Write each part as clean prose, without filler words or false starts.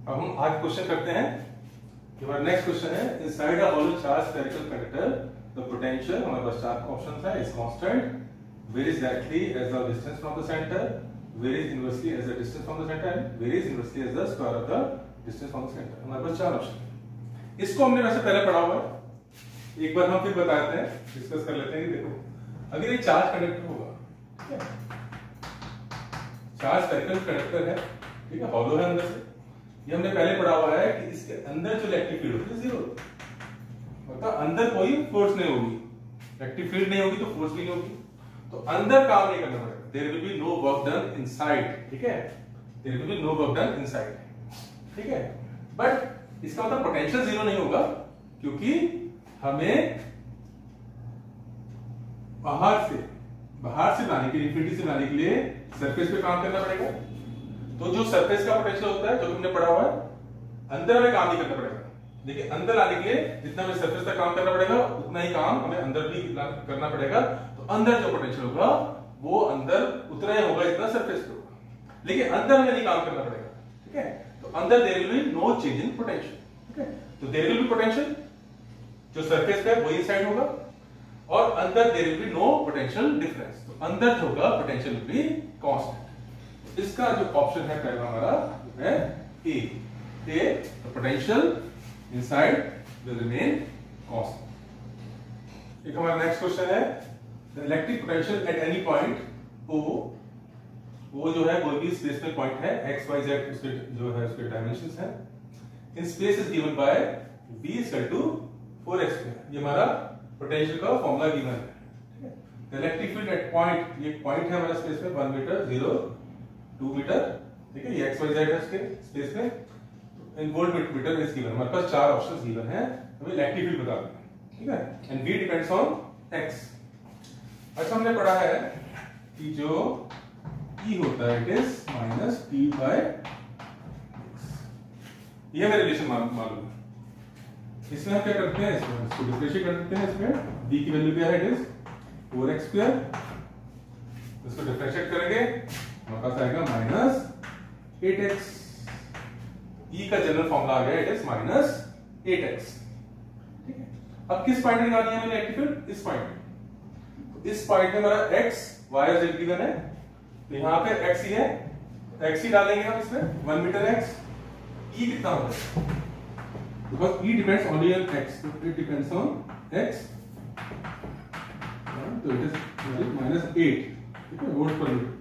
अब हम आगे क्वेश्चन करते हैं। हमारा नेक्स्ट क्वेश्चन है inside a hollow charge spherical conductor the potential, हमारे पास चार ऑप्शंस है, is constant, varies directly as the distance from the centre, varies inversely as the distance from the centre and varies inversely as the square of the distance from the centre. हमारे पास चार option है। इसको हमने वैसे पहले पढ़ा हुआ है, एक बार हम फिर बताते हैं, डिस्कस कर लेते हैं कि देखो अगर ये चार्ज कंडक्टर होगा, ठीक है, चार्ज स्फेरिकल कंडक्टर है, ठीक है, हॉलो है अंदर से, ये हमने पहले पढ़ा हुआ है कि इसके अंदर जो इलेक्ट्रिक फील्ड होती है जीरो, मतलब अंदर कोई फोर्स नहीं होगी, इलेक्ट्रिक फील्ड नहीं होगी तो फोर्स भी नहीं होगी, तो अंदर काम नहीं करना पड़ेगा, there will be no work done inside, ठीक है, there will be no work done inside, ठीक है। बट इसका मतलब पोटेंशियल जीरो नहीं होगा, क्योंकि हमें बाहर से लाने के लिए, इंफिनिटी से लाने के लिए सरफेस पे काम करना पड़ेगा। तो जो सरफेस का पोटेंशियल होता है जो तुमने पढ़ा हुआ है, अंदर हमें काम नहीं करना पड़ेगा, देखिए अंदर लाने के लिए जितना हमें सरफेस तक काम करना पड़ेगा उतना ही काम हमें अंदर भी करना पड़ेगा। तो अंदर जो पोटेंशियल होगा वो अंदर उतना ही होगा जितना सरफेस पे होगा, लेकिन अंदर हमें नहीं काम करना पड़ेगा, ठीक है। तो अंदर there will be no change in potential, ठीक है। तो देयर विल बी पोटेंशियल जो सरफेस पे है वही साइड होगा, और अंदर there will be no potential difference, तो अंदर जो होगा पोटेंशियल विल बी कांस्टेंट। इसका जो ऑप्शन है पहला हमारा है A, the potential inside will remain constant. एक हमारा नेक्स्ट क्वेश्चन है the electric potential at any point O, वो जो है कोई भी स्पेस में पॉइंट है, एक्स वाई जेड उसके जो है उसके डायमेंशंस है, in space is given by v equal to 4x²। ये हमारा पोटेंशियल का फॉर्मूला गिवन है, ठीक है। The electric field at point, ये पॉइंट है हमारा स्पेस में 1 मीटर 0 2 मीटर, ठीक है, ये एक्स वाई जेड है उसके स्पेस में, इन वोल्ट मीटर इज गिवन। हमारे पास चार ऑप्शंस गिवन है, हमें इलेक्ट्रिक फील्ड बता देना, ठीक है, and v depends on x। अच्छा हमने पढ़ा है कि जो E होता है it is minus t by x, ये हमें रिलेशन मालूम है। इसमें हम क्या करते हैं, इसको डिफरेंशिएट कर देते हैं, इसमें v की वैल्यू क्या है, इट इज 4x², इसको डिफरेंशिएट करेंगे हमारे पास आएगा माइनस 8x। E का जनरल फॉर्मूला आ गया, इट इज माइनस 8x, ठीक है। अब किस पॉइंट में निकालनी है हमें इलेक्ट्रिक फील्ड, इस पॉइंट में, इस पॉइंट में हमारा x y और z गिवन है, तो यहाँ पे x ही है, x ही डालेंगे हम इसमें 1 मीटर x, E कितना होता है, because E depends only on x, so it depends on x, so it is minus 8, ठीक है, वोल्ट पर मीटर।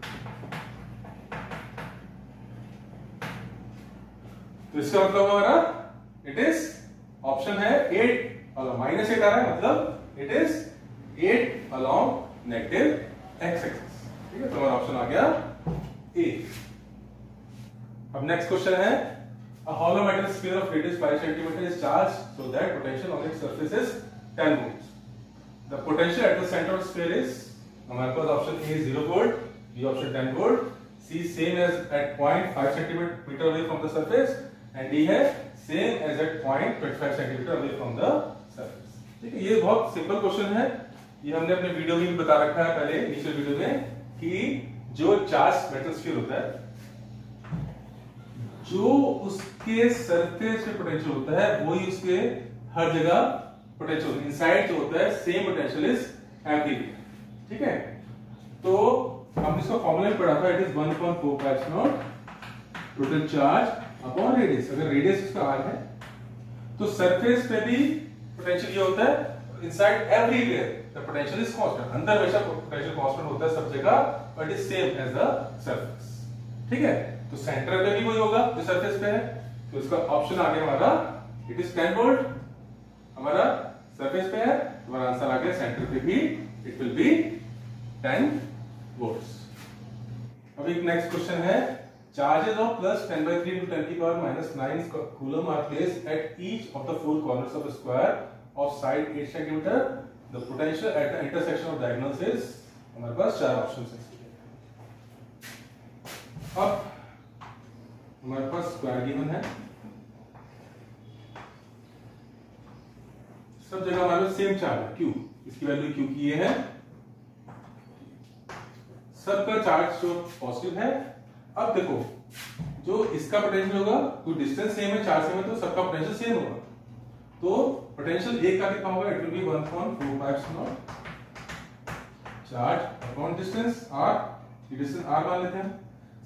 तो इसका मतलब हमारा इट इज ऑप्शन है 8 अलॉन्ग माइनस 8 आ रहा है, मतलब it is 8 along negative x axis, ठीक है। तो हमारा ऑप्शन आ गया ए। अब नेक्स्ट क्वेश्चन है a hollow metal sphere of radius 5 cm is charged so that potential on its surface is 10 volts. The potential at the center of the sphere is, हमारे पास option A 0 volt, B option 10 volt, C same as at point 5 centimetre away from the surface, and D है same as at point 25 centimetre away from the surface, ठीक है। ये बहुत simple question है, ये हमने अपने वीडियो में भी बता रखा है पहले इनिशियल वीडियो में, कि जो चार्ज मेटल स्फीयर होता है, जो उसके सरफेस पे पोटेंशियल होता है वही उसके हर जगह पोटेंशियल, इनसाइड जो होता है सेम पोटेंशियल इज एवरीवेयर, ठीक है। तो हमने इसका फॉर्मूला भी पढ़ा था, it is 1.4 total charge upon radius. अगर रेडियस इसका r है तो सरफेस पे भी पोटेंशियल ये होता है, inside everywhere the potential is constant, अंदर हमेशा पोटेंशियल कांस्टेंट होता है सब जगह, but is same as the surface, ठीक है। तो सेंटर पे भी वही होगा जो सरफेस पे है, तो इसका ऑप्शन आ गया हमारा इट इज 10 वोल्ट, हमारा सरफेस पे है, हमारा आंसर आ गया सेंटर पे भी इट विल बी 10 वोल्ट्स। अब एक नेक्स्ट क्वेश्चन है charges of plus 10/3 into 10⁻⁹ coulomb are placed at each of the 4 corners of the square of side 8 centimetre, the potential at the intersection of diagonals is, हमारे पास चार options हैं। अब हमारे पास square given है, सब जगह हमारे पास सेम चार्ज है Q, इसकी वैल्यू Q की ये है, सबका चार्ज जो पॉजिटिव है। अब देखो जो इसका पोटेंशियल होगा, तो डिस्टेंस सेम है, चार्ज सेम है, तो सबका पोटेंशियल सेम होगा। तो पोटेंशियल एक का कितना होगा, it will B 1.45 charge upon distance r, ये डिस्टेंस r मान लेते हैं,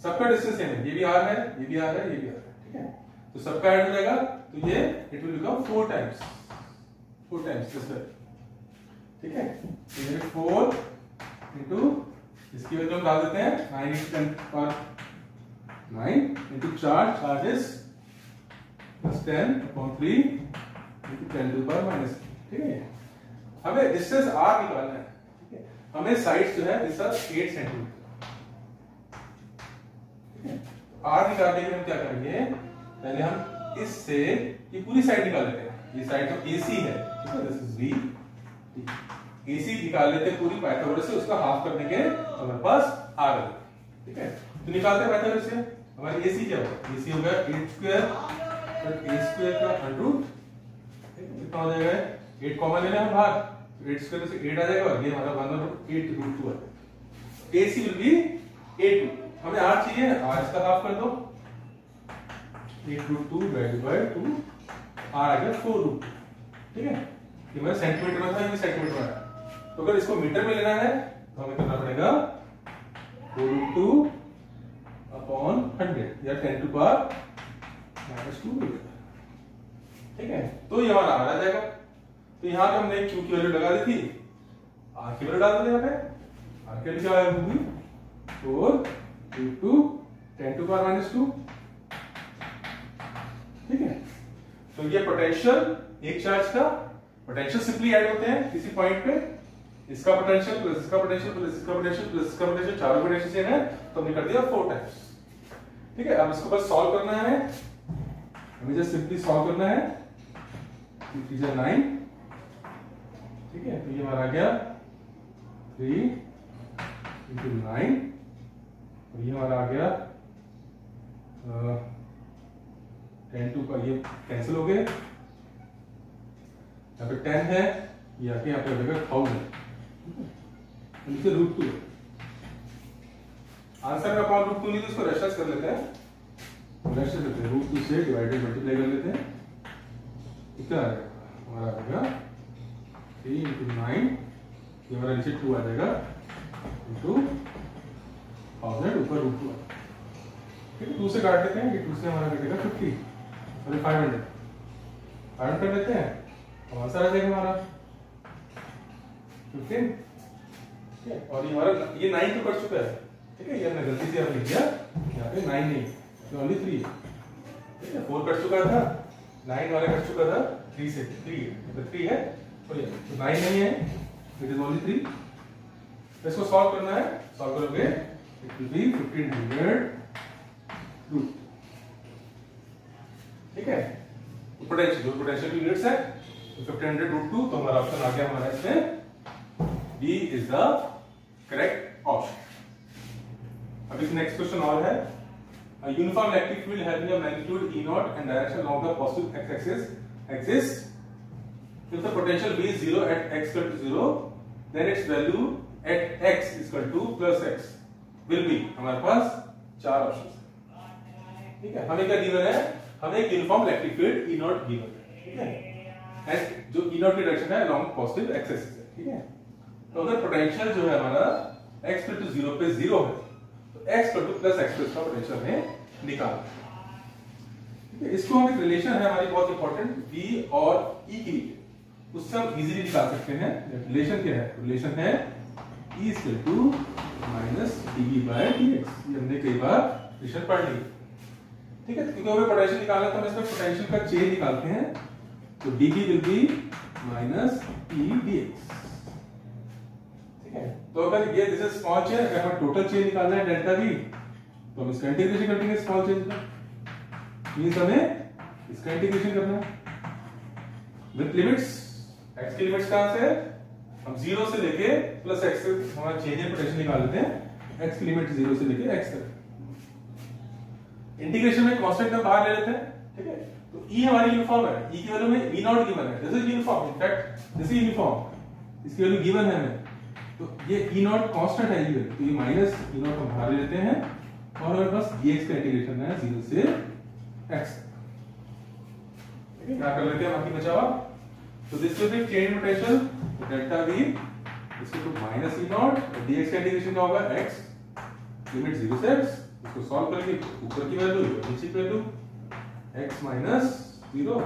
सबका डिस्टेंस सेम है, ये भी r है, ये भी r है, ये भी r है, ठीक है। तो सबका ऐड हो जाएगा, तो ये it will become 4 times this, ठीक है। तो ये 4 इनटू इसकी वैल्यू हम डाल देते हैं 9 × 10⁻9 इनटू चार्ज इज +10/3 × 10⁻⁻, ठीक है। हमें डिस्टेंस r निकालना है, ठीक है। हमें साइड्स जो है दिस आर 8 सेंटीमीटर, ठीक है। r निकालने के लिए हम क्या करेंगे, पहले हम इससे ये पूरी साइड निकाल लेते हैं, ये साइड जो AC है, ठीक है, दिस इज V, AC निकाल लेते हैं पूरी पाइथागोरस से, उसका हाफ कर देंगे तो हमारे पास आ गया, ठीक है। तो निकालते हैं पाइथागोरस से, हमारे AC क्या होगा, AC होगा 8² a² का √, कितना हो जाएगा, 8 कॉमन लेना है बाहर, तो 8² से 8 आ जाएगा और ये हमारा 1/8√2 है। AC विल बी 8, हमें r चाहिए, r इसका हाफ कर दो, 8√2 डिवाइडेड बाय 2, r आ गया 4√2, ठीक है। ये मेरा सेंटीमीटर में था, ये सेंटीमीटर में है, तो अगर इसको मीटर में लेना है तो हमें करना पड़ेगा 4√2 अपॉन 100 या 10⁻², ठीक है। तो ये हमारा आ जाएगा। तो यहाँ पे हमने q की वैल्यू लगा दी थी, r की वैल्यू डाल देते यहाँ पे, r की वैल्यू क्या होगी 4√2 10⁻², ठीक है। तो ये पोटेंशियल एक चार्ज का पोटेंशियल सिंपली ऐड होते हैं किसी पॉइंट पे, इसका पोटेंशियल प्लस इसका पोटेंशियल प्लस इसका पोटेंशियल प्लस इसका पोटेंशियल, चारों पोटेंशियल सेम है, तो हमने कर दिया 4 टाइम्स, ठीक है। अब इसको बस सॉल्व करना है, हमें जस्ट सिंपली सॉल्व करना है, 3 × 9, ठीक है। तो ये हमारा आ गया 3 × 9 और ये हमारा आ गया 10⁻², का ये कैंसिल हो गए, यहाँ पे 10 है, ये आके यहाँ पे हो जाएगा 1000, नीचे √2 है। आंसर में अपॉन √2 नहीं तो इसको रेशनलाइज कर लेते हैं, √2 से डिवाइडेड मल्टीप्लाई कर लेते हैं, कितना आ जाएगा हमारा, आ जाएगा 3 × 9, ये हमारा नीचे 2 आ जाएगा इनटू 1000 ऊपर √2, ठीक है। 2 से काट देते हैं, ये 2 से हमारा कटेगा 50 और 500 कर लेते हैं, तो आंसर आ जाएगा हमारा 15, ठीक है। और ये हमारा ये 9 तो कट चुका है, ठीक है, ये हमने गलती से यहाँ लिख दिया, यहाँ पे 9 नहीं, तो ओनली 3 है, ठीक है। 4 कट चुका था, 9 वाला कट चुका था, 3 से 3 है, तो 3 है, तो 9 नहीं है, इट इज ओनली 3। तो इसको सॉल्व करना है, सॉल्व करोगे इट विल बी 1500√, ठीक है। पोटेंशियल यूनिट्स है, तो 1500√2, तो हमारा ऑप्शन आ गया हमारा इसमें B is the correct option. अब इस नेक्स्ट क्वेश्चन और है, a uniform electric field having a magnitude E0 and direction along the positive x-axis exists. If the potential V is 0 at x equal to 0, then its value at x is equal to plus x will be, हमारे पास 4 options हैं, ठीक है। हमें क्या given है, हमें एक uniform electric field E0 given है, ठीक है, एंड जो E0 की डायरेक्शन है अलोंग पॉजिटिव एक्स-एक्सिस है, ठीक है। तो अगर पोटेंशियल जो है हमारा x इक्वल टू 0 पे 0 है, तो x equal two plus x का पोटेंशियल हमें निकालना है। इसको हम एक रिलेशन है हमारी बहुत इंपॉर्टेंट v और e के लिए, उससे हम इजीली निकाल सकते हैं। रिलेशन क्या है, रिलेशन है e equal to minus dv/dx, ये हमने कई बार रिलेशन पढ़ ली, ठीक है। क्योंकि हमें पोटेंशियल निकालना है तो हम इसमें पोटेंशियल का चेन निकालते हैं, तो dv will be minus e dx, ठीक है। तो अगर ये दिस इज स्मॉल चेन, अगर हमें टोटल चेन निकालना है डेल्टा v, तो हम इसका इंटीग्रेशन करेंगे स्मॉल चेन का, मींस हमें इसका इंटीग्रेशन करना है विद लिमिट्स। x की लिमिट्स कहां से है, हम 0 से लेके प्लस x तक हमारा चेंज इन पोटेंशियल निकाल लेते हैं। x की लिमिट 0 से लेके x तक, इंटीग्रेशन में कांस्टेंट हम बाहर ले लेते हैं, ठीक है। तो e हमारी यूनिफॉर्म है, e की वैल्यू में e0 गिवन है, this is uniform, in fact this is uniform, इसकी वैल्यू गिवन है हमें, तो ये e0 कांस्टेंट है, ये तो ये माइनस e0 हम बाहर ले लेते हैं, और हमारे पास dx का इंटीग्रेशन है 0 से x। क्या कर लेते हैं बाकी बचा हुआ, तो this will be change potential delta v इसको तो माइनस ई नॉट, dx का इंटीग्रेशन क्या होगा x लिमिट 0 से x, इसको सॉल्व करके ऊपर की वैल्यू नीचे की वैल्यू x माइनस 0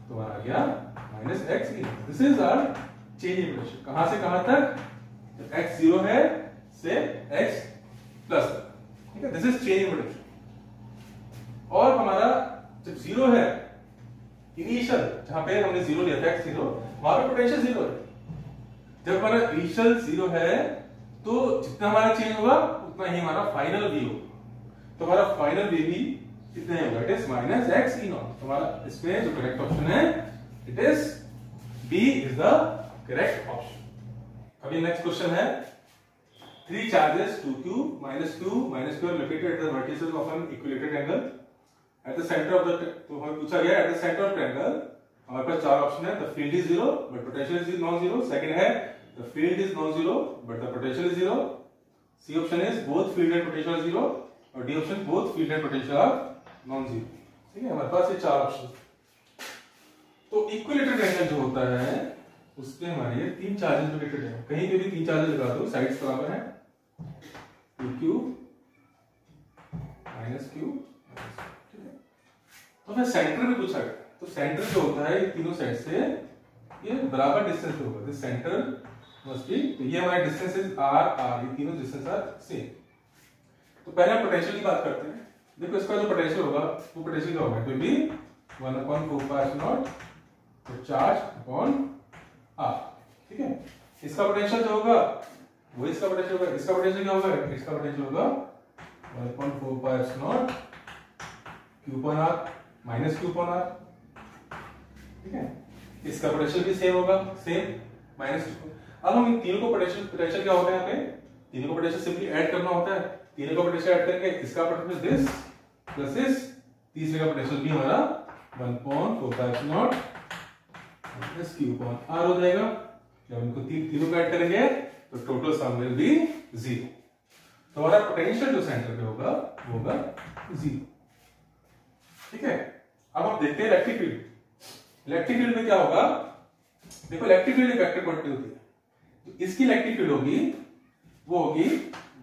तो आ गया minus x E. This is our change in potential, कहां से कहां तक, जब x 0 है से x प्लस, ठीक है, this is change in potential. और हमारा जब 0 है इनिशियल, जहां पे हमने 0 लिया था x 0, वहां पे पोटेंशियल 0 है। जब हमारा इनिशियल 0 है तो जितना हमारा चेंज होगा उतना ही हमारा फाइनल v होगा। तो हमारा फाइनल v भी कितना होगा, it is minus x E not. हमारा इसमें जो करेक्ट ऑप्शन है it is b is the correct option. अभी नेक्स्ट क्वेश्चन है, 3 charges 2q minus q are located at the vertices of an equilateral angle at the center of the, तो हमें पूछा गया at the center of triangle, हमारे पास चार option है, the field is 0 but potential is non-zero, second है the field is non-zero but the potential is 0, C option is both field and potential are 0, और D option both field and potential are non-zero। ठीक है, हमारे पास ये चार option. तो equilateral triangle जो होता है उसमें हमारे ये 3 चार्जेस लोकेटेड है, कहीं पे भी 3 चार्जेस लगा दो, साइड्स बराबर है 2q minus q, ठीक है। तो फिर सेंटर में पूछा गया, तो सेंटर जो होता है तीनों साइड से ये बराबर डिस्टेंस पे होगा, दिस सेंटर मस्ट बी, तो ये हमारा डिस्टेंस इज r r, ये तीनों डिस्टेंस आर सेम। तो पहले हम पोटेंशियल की बात करते हैं। देखो इसका जो पोटेंशियल होगा वो पोटेंशियल क्या होगा, it will be 1/4π0 charge upon r, ठीक है। इसका पोटेंशियल जो होगा वो इसका पोटेंशियल होगा, इसका पोटेंशियल क्या होगा, इसका पोटेंशियल होगा 1/4π0 q upon r minus q upon r, ठीक है। इसका पोटेंशियल भी सेम होगा, सेम माइनस q। अब हम इन तीनों को पोटेंशियल क्या होता है, यहाँ पे तीनों को पोटेंशियल सिंपली ऐड करना होता है, तीनों को पोटेंशियल ऐड करके इसका पोटेंशियल दिस प्लस दिस, तीसरे का पोटेंशियल भी हमारा 1/4π0 माइनस q upon r हो जाएगा। जब इनको तीनों को ऐड करेंगे तो टोटल सम विल बी 0। तो हमारा पोटेंशियल जो सेंटर पे होगा वो होगा 0, ठीक है। अब हम देखते हैं इलेक्ट्रिक फील्ड। इलेक्ट्रिक फील्ड में क्या होगा, देखो इलेक्ट्रिक फील्ड एक वेक्टर क्वांटिटी होती है, तो इसकी इलेक्ट्रिक फील्ड होगी वो होगी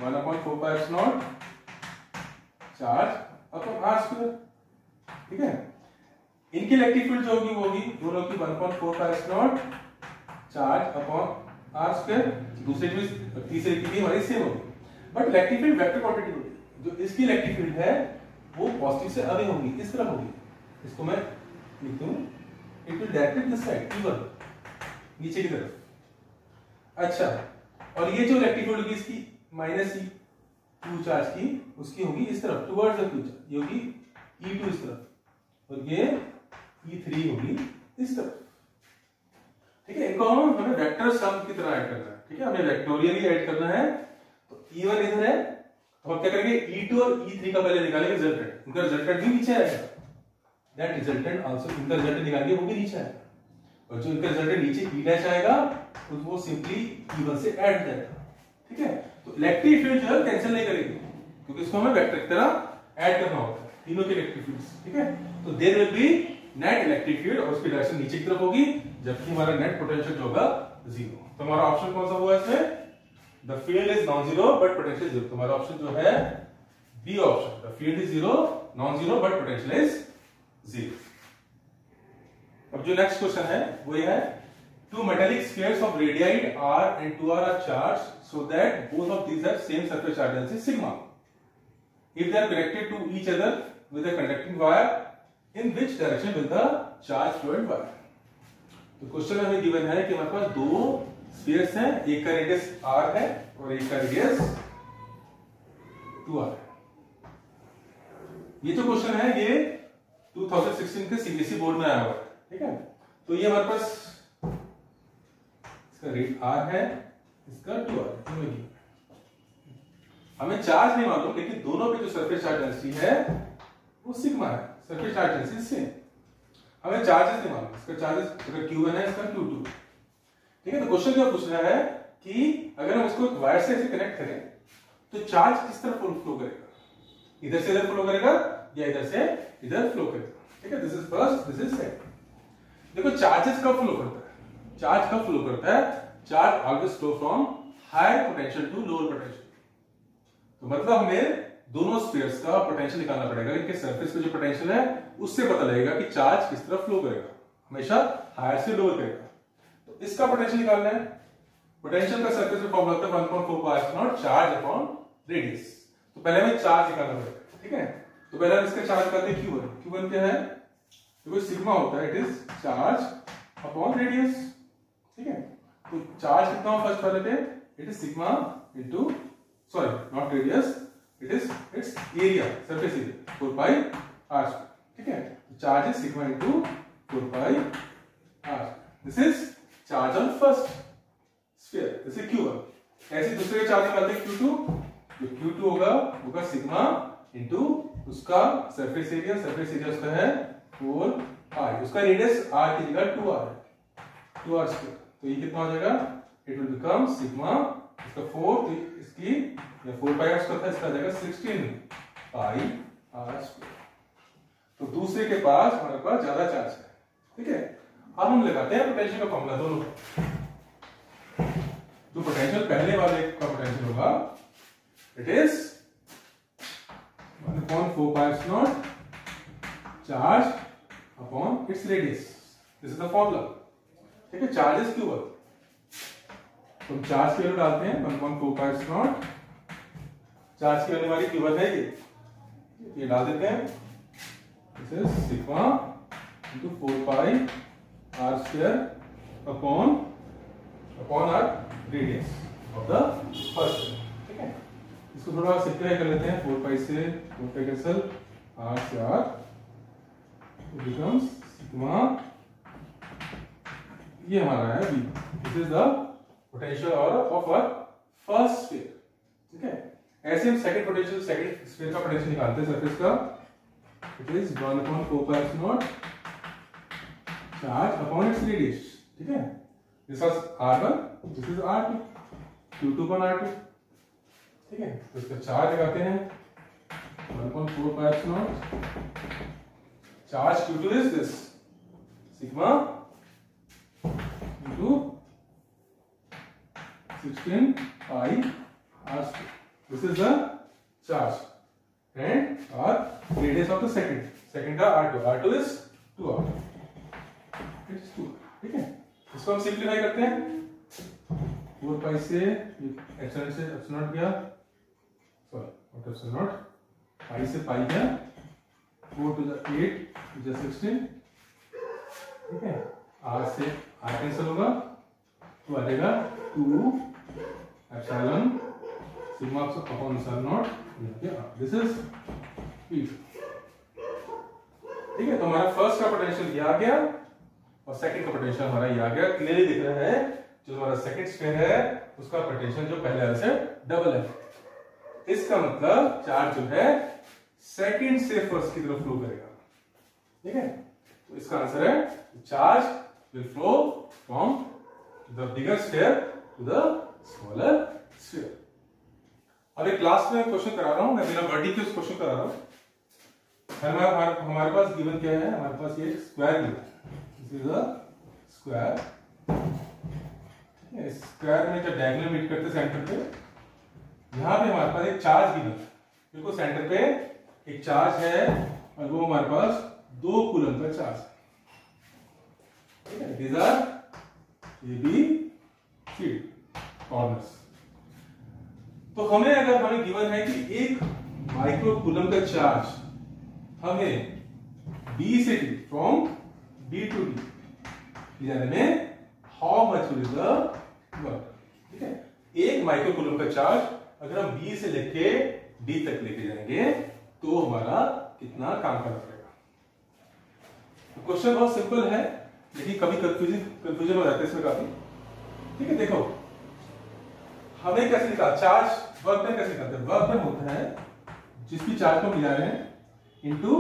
1/4π0 चार्ज अपॉन r स्क्वायर, ठीक है। इनकी इलेक्ट्रिक फील्ड जो होगी वो होगी दोनों की 1/4π0 चार्ज अपॉन r स्क्वायर, दूसरे की तीसरे की हमारी सेम होगी, but electric field vector quantity होगी। जो इसकी इलेक्ट्रिक फील्ड है वो पॉजिटिव से अवे होगी, इस तरह होगी, इसको मैं लिख दूं, it will directed this side even, नीचे की तरफ। अच्छा, और ये जो इलेक्ट्रिक फील्ड होगी इसकी माइनस q चार्ज की, उसकी होगी इस तरफ टुवर्ड्स द q चार्ज, ये होगी e2 इस तरफ, और ये e3 होगी इस तरफ, ठीक है। इनको हमें वेक्टर सम की तरह ऐड करना है, ठीक है, हमें वेक्टोरियली ऐड करना है। तो e1 इधर है, तो हम क्या करेंगे e2 और e3 का पहले निकालेंगे रिजल्टेंट, उनका रिजल्टेंट भी नीचे आएगा, दैट रिजल्टेंट आल्सो, इनका रिजल्टेंट निकालेंगे वो भी नीचे आएगा, और जो इनका रिजल्टेंट नीचे e' आएगा तो वो सिंपली e1 से ऐड जाएगा, ठीक है। तो इलेक्ट्रिक फील्ड जो है कैंसिल नहीं करेगी, क्योंकि इसको हमें वेक्टर की तरह ऐड करना होता है तीनों के इलेक्ट्रिक फील्ड्स, ठीक है। तो there will be net electric field, और उसकी डायरेक्शन नीचे की तरफ होगी, जबकि हमारा नेट पोटेंशियल जो होगा 0। तो हमारा ऑप्शन कौन सा हुआ इसमें, the field is non zero but potential 0। तुम्हारा ऑप्शन जो है B option, the field is 0 non zero but potential is 0। अब जो नेक्स्ट क्वेश्चन है वो ये है, two metallic spheres of radii r and 2r are charged so that both of these have same surface charge density sigma. If they are connected to each other with a conducting wire, in which direction will the charge flow and wire? तो question हमें given है कि हमारे पास दो spheres हैं, एक का radius r है और एक का रेडियस 2r है। ये जो क्वेश्चन है ये 2016 के सीबीएसई बोर्ड में आया हुआ है, ठीक है। तो ये हमारे पास इसका रेट r है, इसका 2r है, हमें चार्ज नहीं मालूम, लेकिन दोनों पे जो सरफेस चार्ज डेंसिटी है वो सिग्मा है, सरफेस चार्ज डेंसिटी सेम। हमें चार्जेस नहीं मालूम, इसका चार्जेस अगर q1 है, इसका q2, ठीक है। तो क्वेश्चन क्या पूछ रहा है कि अगर हम इसको एक वायर से ऐसे कनेक्ट करें तो चार्ज किस तरफ फ्लो करेगा, इधर से इधर फ्लो करेगा या इधर से इधर फ्लो करेगा। ठीक है, this is first, this is second. देखो चार्जेस कब फ्लो करता है, चार्ज कब फ्लो करता है, charge always flow from higher potential to lower potential. तो मतलब हमें दोनों स्फीयर्स का पोटेंशियल निकालना पड़ेगा, इनके सरफेस पे जो पोटेंशियल है उससे पता लगेगा कि चार्ज किस तरफ फ्लो करेगा, हमेशा हायर से लोअर करेगा। तो इसका पोटेंशियल निकालना है, पोटेंशियल का सरफेस पे फॉर्मूला होता है 1.4 pi epsilon not charge upon radius. तो पहले हमें चार्ज निकालना पड़ेगा। ठीक है, तो पहले हम इसका चार्ज निकालते हैं Q1। Q1 क्या है, देखो सिग्मा होता है, it is charge upon radius. ठीक है, तो चार्ज कितना हो फर्स्ट वाले पे, it is sigma into, sorry not radius, it is it's area, surface area 4 pi r। ठीक है, charge is sigma into 4 pi r। This is charge on first sphere, this is Q1। ऐसे दूसरे charge निकालते हैं Q2। जो Q2 होगा sigma into उसका surface area, surface area उसका है 4 पाई, उसका रेडियस r की जगह 2r है, 2r स्क्वायर। तो ये कितना हो जाएगा, इट विल बिकम सिग्मा, इसका 4 तो इसकी या 4 पाई r स्क्वायर था, इसका आ जाएगा 16 पाई r स्क्वायर। तो दूसरे के पास हमारे पास ज्यादा चार्ज है। ठीक है, अब हम लगाते हैं पोटेंशियल का फॉर्मूला दोनों। तो पोटेंशियल पहले वाले का पोटेंशियल होगा, it is 1.4 pi epsilon charge upon its radius, this is the formula. ठीक है, चार्ज इज Q1, तो हम चार्ज की वैल्यू डालते हैं 1.4 पाई एप्सिलॉन, चार्ज की वैल्यू हमारी Q1 है, ये डाल देते हैं, this is sigma into 4 pi r square upon r radius of the first. ठीक है, इसको थोड़ा सिंप्लीफाई कर लेते हैं, 4 पाई से 4 पाई कैंसिल, r से r, it becomes सिग्मा, ये हमारा है v, this is the potential of our first sphere. ठीक है, ऐसे हम सेकंड पोटेंशियल, सेकंड स्फीयर का पोटेंशियल निकालते हैं सरफेस का, it is 1.4 pi epsilon charge upon its radius. ठीक है, this was r1, this is r2, Q2 upon r2। ठीक है, तो इसका चार्ज लगाते हैं 1.4 pi epsilon, charge Q2 is this sigma into 16 pi r square, this is the charge and r radius of the second का r2 is 2r, it's 2। ठीक है, इसको हम सिंप्लीफाई करते हैं, 4 पाई से एप्सिलॉन से एप्सिलॉन गया, सॉरी नॉट एप्सिलॉन, पाई से पाई गया, 4 to the 8 to the 16। ठीक है, r से r कैंसिल होगा, तो आ जाएगा 2 epsilon sigma upon epsilon not, this is P। ठीक है, तो हमारा फर्स्ट का पोटेंशियल ये आ गया और सेकंड का पोटेंशियल हमारा ये आ गया। क्लियरली दिख रहा है जो हमारा सेकंड स्फीयर है उसका पोटेंशियल जो पहले वाले से डबल है। इसका मतलब चार्ज जो है सेकंड से फर्स्ट की तरफ फ्लो करेगा। ठीक है, तो इसका आंसर है charge will flow from the bigger sphere to the smaller sphere. अभी क्लास में क्वेश्चन करा रहा हूं, मैं बिना वर्डिंग के उस क्वेश्चन करा रहा हूं। हमारे पास गिवन क्या है, हमारे पास ये स्क्वायर गिवन है, दिस इज अ स्क्वायर। ठीक है, स्क्वायर में जब डायगोनल मीट करते सेंटर पे, यहां पे हमारे पास एक चार्ज गिवन है, बिल्कुल सेंटर पे एक चार्ज है और वो हमारे पास 2 कूलम का चार्ज है। ठीक है, these are A, B, C corners. तो हमें गिवन है कि एक माइक्रो कूलम का चार्ज हमें B से D, from B to D ले जाने में how much will the work. ठीक है, एक माइक्रो कूलम का चार्ज अगर हम B से लेके D तक लेके जाएंगे तो हमारा कितना काम करना पड़ेगा। तो क्वेश्चन बहुत सिंपल है लेकिन कभी कंफ्यूजन हो जाता है इसमें काफी। ठीक है, देखो हमें कैसे निकाल चार्ज वर्क डन कैसे निकालते हैं। वर्क डन होता है जिस भी चार्ज को मिला रहे हैं इनटू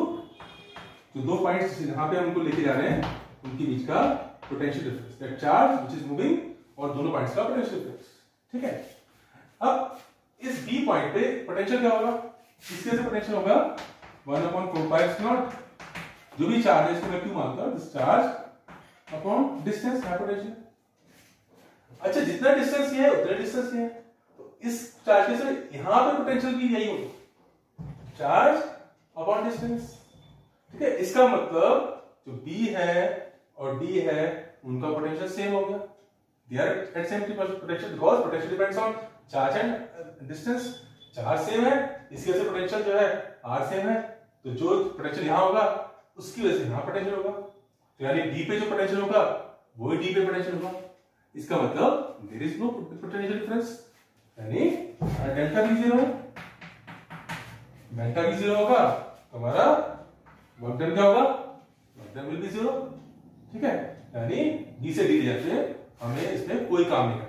जो 2 पॉइंट्स जहां पे हम उनको लेके जा रहे हैं उनके बीच का potential difference, that charge which is moving, और दोनों पॉइंट्स का पोटेंशियल डिफरेंस। ठीक है, अब इस बी पॉइंट पे पोटेंशियल क्या होगा, इसके से पोटेंशियल होगा 1/4πε0, जो भी चार्ज है इसको मैं क्यों मानता हूं, डिस्चार्ज अपॉन डिस्टेंस है पोटेंशियल। अच्छा, जितना डिस्टेंस ये है उतना डिस्टेंस ये है, तो इस चार्ज के से यहां पे पोटेंशियल भी यही होगा, चार्ज अपॉन डिस्टेंस। ठीक है, इसका मतलब जो B है और D है उनका पोटेंशियल सेम हो गया, they are at same potential because potential depends on charge and distance। Charge same है, इसकी वजह से पोटेंशियल जो है R सेम है, तो जो पोटेंशियल यहां होगा उसकी वजह से यहां पोटेंशियल होगा, तो यानी D पे जो पोटेंशियल होगा वो ही D पे पोटेंशियल होगा। इसका मतलब there is no potential difference, यानी डेल्टा भी 0 है। डेल्टा भी 0 होगा तो हमारा वर्क डन क्या होगा, वर्क डन विल बी 0। ठीक है, यानी B से D ले जाते हैं, हमें इसमें कोई काम नहीं करना।